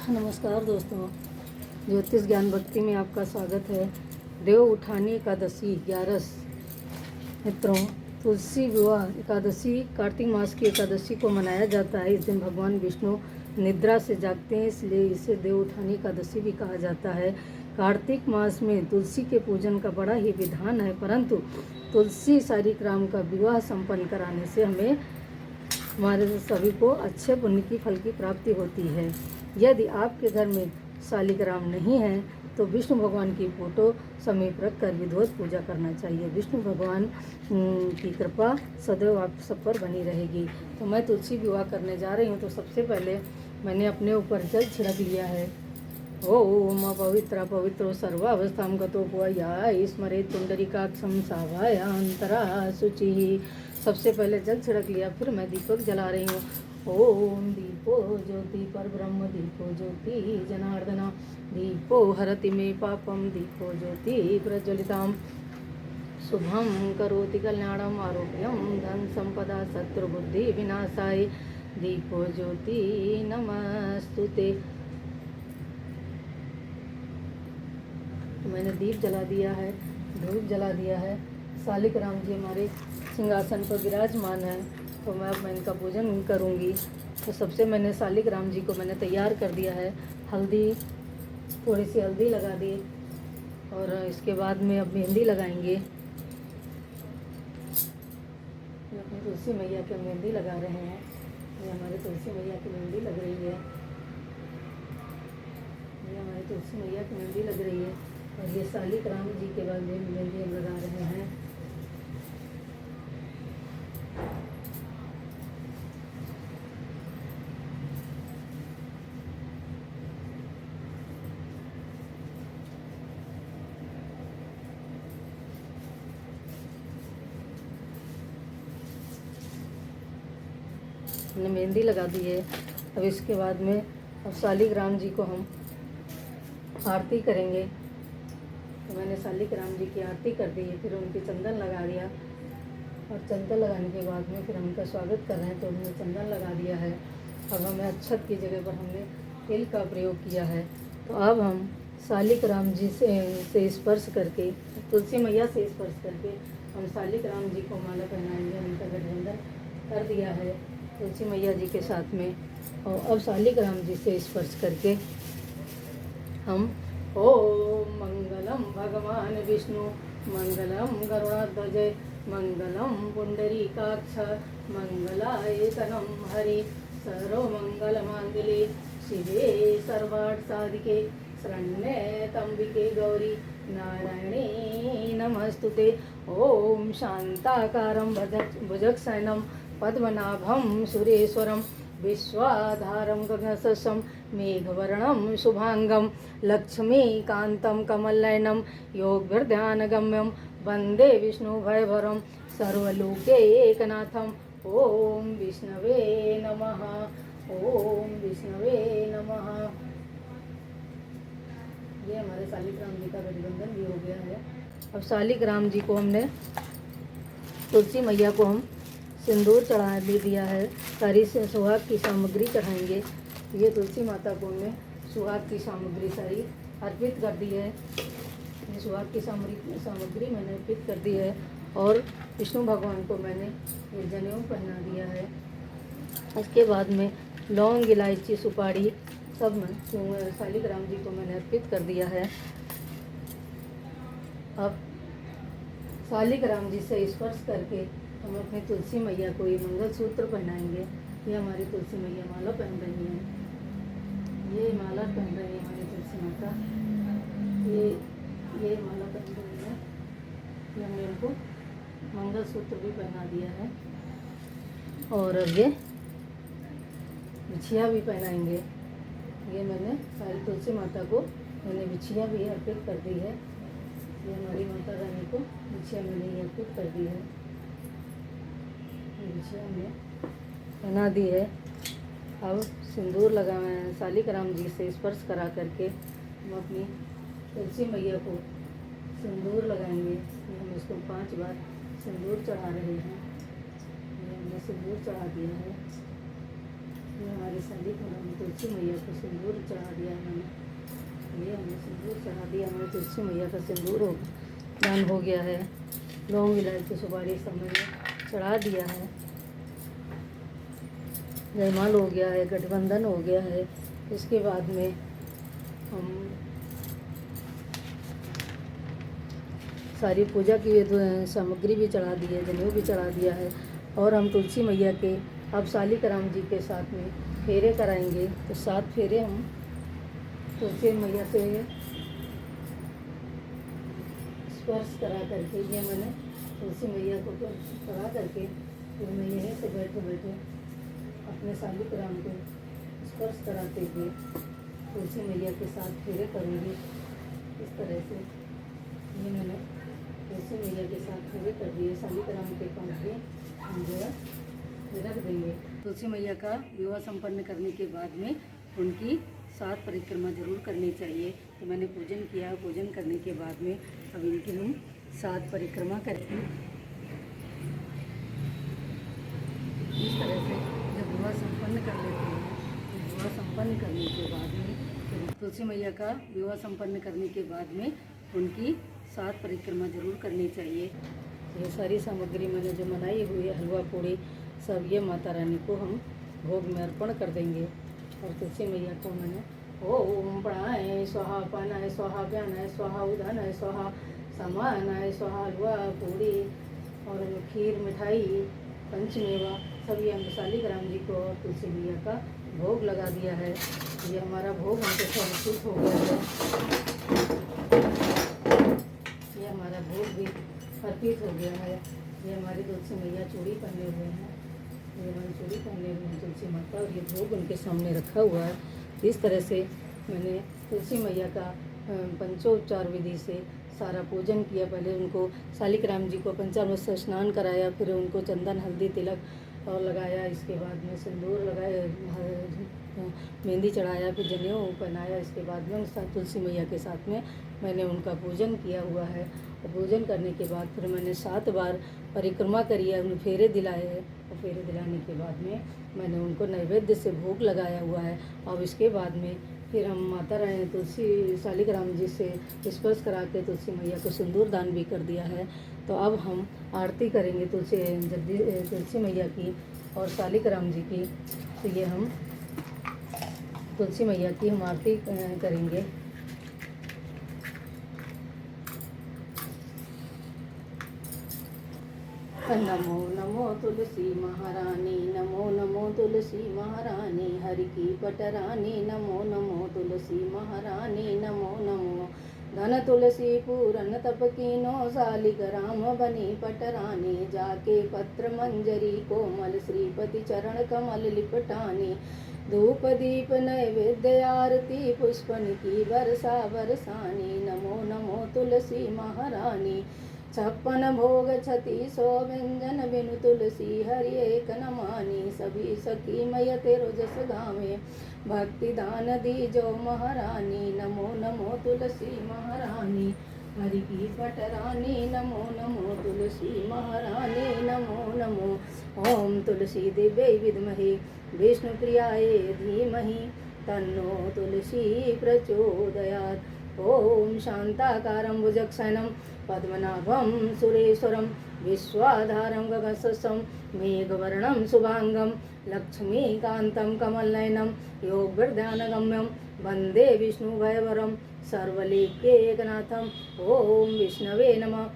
नमस्कार दोस्तों, ज्योतिष ज्ञान भक्ति में आपका स्वागत है। देव उठानी एकादशी 11 मित्रों, तुलसी विवाह एकादशी कार्तिक मास की एकादशी को मनाया जाता है। इस दिन भगवान विष्णु निद्रा से जागते हैं, इसलिए इसे देव उठानी एकादशी भी कहा जाता है। कार्तिक मास में तुलसी के पूजन का बड़ा ही विधान है, परंतु तुलसी शालिग्राम का विवाह संपन्न कराने से हमारे सभी को अच्छे पुण्य की फल की प्राप्ति होती है। यदि आपके घर में शालिग्राम नहीं है तो विष्णु भगवान की फोटो समीप रख कर विधिवत पूजा करना चाहिए। विष्णु भगवान की कृपा सदैव आप सब पर बनी रहेगी। तो मैं तुलसी विवाह करने जा रही हूँ, तो सबसे पहले मैंने अपने ऊपर जल छिड़क लिया है। ओम पवित्र पवित्रो सर्वावस्थां गतो या स्मरे पुंडरीकाक्षं सावायांतरा शुचि। सबसे पहले जल छिड़क लिया, फिर मैं दीपक जला रही हूँ। ओम दीपो ज्योति पर ब्रह्म दीपो ज्योति जनार्दना दीपो हरति मे पापम दीपो ज्योति प्रज्वलितां शुभम करोति कल्याणम आरोग्यम धन संपदा शत्रुबुद्धि विनाशाय दीपो ज्योति नमस्तुते। मैंने दीप जला दिया है, धूप जला दिया है। शालिग्राम जी हमारे सिंहासन पर विराजमान है, तो मैं इनका पूजन करूंगी। तो सबसे मैंने शालिग्राम जी को मैंने तैयार कर दिया है। हल्दी, थोड़ी सी हल्दी लगा दी, और इसके बाद में अब मेहंदी लगाएंगे। अपनी तुलसी मैया की मेहंदी लगा रहे हैं। ये हमारी तुलसी मैया की मेहंदी लग रही है। ये हमारी तुलसी मैया की मेहंदी लग रही है, और ये शालिग्राम जी के बाद में मेहंदी हम लगा रहे हैं। हमने मेहंदी लगा दी है। अब इसके बाद में अब शालिग्राम जी को हम आरती करेंगे। तो मैंने शालिग्राम जी की आरती कर दी है, फिर उनकी चंदन लगा दिया, और चंदन लगाने के बाद में फिर हम उनका स्वागत कर रहे हैं, तो उन्होंने चंदन लगा दिया है। अब हमें अक्षत की जगह पर हमने तेल का प्रयोग किया है। तो अब हम शालिग्राम जी से स्पर्श करके, तुलसी मैया से स्पर्श करके हम शालिग्राम जी को माला पहनाएंगे। उनका गठबंधन कर दिया है तुलसी मैया जी के साथ में। और अब शालिग्राम जी से स्पर्श करके हम ओम मंगलम भगवान विष्णु मंगलम गरुड़ध्वज मंगलम पुंडरीकाक्ष मंगलाय तनम हरि सर्वमंगलमांगल्ये शिवे सर्वार्थ साधिके शरण्ये त्र्यंबके गौरी नारायणे नमस्तुते। ओम शांताकारं भुजगशयनं पद्मनाभं सुरेश्वरं विश्वाधारं गगनसदृशं मेघवर्णं शुभांगं लक्ष्मीकान्तं कमलनयनं योगभिर्ध्यानगम्यं वन्दे विष्णुभयभरं सर्वलोकैकनाथं। ओम विष्णवे नमः। ओम विष्णवे नमः। ये हमारे शालिग्राम जी का गठबंधन भी हो गया है। अब शालिग्राम जी को हमने, तुलसी मैया को हम सिंदूर चढ़ा दिया है। सारी से सुहाग की सामग्री चढ़ाएंगे। ये तुलसी माता को हमने सुहाग की सामग्री सारी अर्पित कर दी है। ये सुहाग की सामग्री मैंने अर्पित कर दी है, और विष्णु भगवान को मैंने ये जनेऊ पहना दिया है। इसके बाद में लौंग, इलायची, सुपारी सब मैं शालिग्राम जी को मैंने अर्पित कर दिया है। अब शालिग्राम जी से स्पर्श करके हम अपनी तुलसी मैया को ये मंगलसूत्र पहनाएंगे। ये हमारी तुलसी मैया माला पहन रही है। ये माला पहन रही है हमारी तुलसी माता। ये माला पहन रही है। ये हमने उनको मंगलसूत्र भी पहना दिया है, और अब ये बिछिया भी पहनाएंगे। ये मैंने सारी तुलसी माता को मैंने बिछिया भी अर्पित कर दी है। ये हमारी माता रानी को बिछिया मैंने अर्पित कर दी है। बिछिया हमने पहना दी है। अब सिंदूर लगा, शालिग्राम जी से स्पर्श करा करके हम अपनी तुलसी मैया को सिंदूर लगाएंगे। हम इसको 5 बार सिंदूर चढ़ा रहे हैं। हमने सिंदूर चढ़ा दिया है। ये हमारी शादी को हम तुलसी मैया को सिंदूर चढ़ा दिया मैंने। ये हमने सिंदूर चढ़ा दिया, हमारी तुलसी मैया का सिंदूर हो दान हो गया है। लौंग इलायची सुपारी सब मैंने चढ़ा दिया है। जयमाल हो गया है, गठबंधन हो गया है। इसके बाद में हम सारी पूजा की सामग्री भी चढ़ा दी है, जनेऊ भी चढ़ा दिया है। और हम तुलसी मैया के अब शालिग्राम जी के साथ में फेरे कराएंगे। तो 7 फेरे हम तुलसी मैया से स्पर्श करा करके, ये मैंने तुलसी मैया को करा करके फिर मैं यहीं से बैठे बैठे अपने शालिग्राम को स्पर्श कराते हुए तुलसी मैया के साथ फेरे करूँगी। इस तरह से ये मैंने तुलसी मैया के साथ फेरे कर दिए। शालिग्राम के पास में हम जो है रख देंगे। तुलसी मैया का विवाह संपन्न करने के बाद में उनकी 7 परिक्रमा जरूर करनी चाहिए। तो मैंने पूजन किया, पूजन करने के बाद में अब इनकी हम 7 परिक्रमा करेंगे। इस तरह से जब विवाह संपन्न कर लेते हैं, तो विवाह संपन्न करने के बाद में तुलसी मैया का विवाह संपन्न करने के बाद में उनकी 7 परिक्रमा जरूर करनी चाहिए। ये सारी सामग्री मैंने जो बनाई हुई है, हलवा पूड़ी सब, ये माता रानी को हम भोग में अर्पण कर देंगे। और तुलसी मैया को मैंने ओम प्राणाय स्वाहा, पानाय स्वाहा, व्यानाय स्वाहा, उदानाय स्वाहा, समानाय स्वाहा, हलवा पूड़ी और खीर मिठाई पंचमेवा सब ये हम शालिग्राम जी को और तुलसी मैया का भोग लगा दिया है। ये हमारा भोग हमको समर्पित हो गया है। ये हमारा भोग भी अर्पित हो गया है। ये हमारी तुलसी मैया चूड़ी पहने हुए हैं, ये हमारी चूड़ी पहने हुए हैं तुलसी माता, और ये भोग उनके सामने रखा हुआ है। इस तरह से मैंने तुलसी मैया का पंचोपचार विधि से सारा पूजन किया। पहले उनको शालिग्राम जी को पंचामृत से स्नान कराया, फिर उनको चंदन हल्दी तिलक और लगाया। इसके बाद में सिंदूर लगाया, मेहंदी चढ़ाया, फिर जनेऊ पहनाया। इसके बाद में तुलसी मैया के साथ में मैंने उनका पूजन किया हुआ है। और पूजन करने के बाद फिर मैंने 7 बार परिक्रमा करी है, उन्हें फेरे दिलाए हैं। और फेरे दिलाने के बाद में मैंने उनको नैवेद्य से भोग लगाया हुआ है। और इसके बाद में फिर हम माता रानी तुलसी शालिग्राम जी से स्पर्श करा के तुलसी मैया को सिंदूर दान भी कर दिया है। तो अब हम आरती करेंगे तुलसी मैया की और शालिग्राम जी की। तो ये हम तुलसी मैया की हम आरती करेंगे। नमो नमो तुलसी महारानी, नमो नमो तुलसी महारानी, हरि की पटरानी, नमो नमो तुलसी महारानी, नमो नमो। धन तुलसी पूरन तप कीनो, शालिग्राम बनी पटरानी, जाके पत्र मंजरी कोमल, श्रीपति चरण कमल लिपटानी। धूप दीप नैवेद्य आरती, पुष्पन की बरसा बरसानी, नमो नमो तुलसी महारानी। 56 भोग 36 व्यंजन, बिनु तुलसी हरि एक न मानी। सभी सखी मय तेरो जस गावे, भक्ति दान दी जो महारानी, नमो नमो तुलसी महारानी। हरि की पटरानी, नमो नमो तुलसी महारानी, नमो नमो। ओम तुलसी दिव्यै विद्महे विष्णु प्रियाय धीमहि, तन्नो तुलसी प्रचोदयात्। ओम शांताकारं भुजगशयनं पद्मनाभं सुरेश्वरं, विश्वाधारं गगनसदृशं मेघवर्णं शुभांगं, लक्ष्मीकान्तं कमलनयनं योगवृद्धानगम्यं, वन्दे विष्णुभयवरं सर्वलोकैकनाथं। ओम विष्णवे नमः।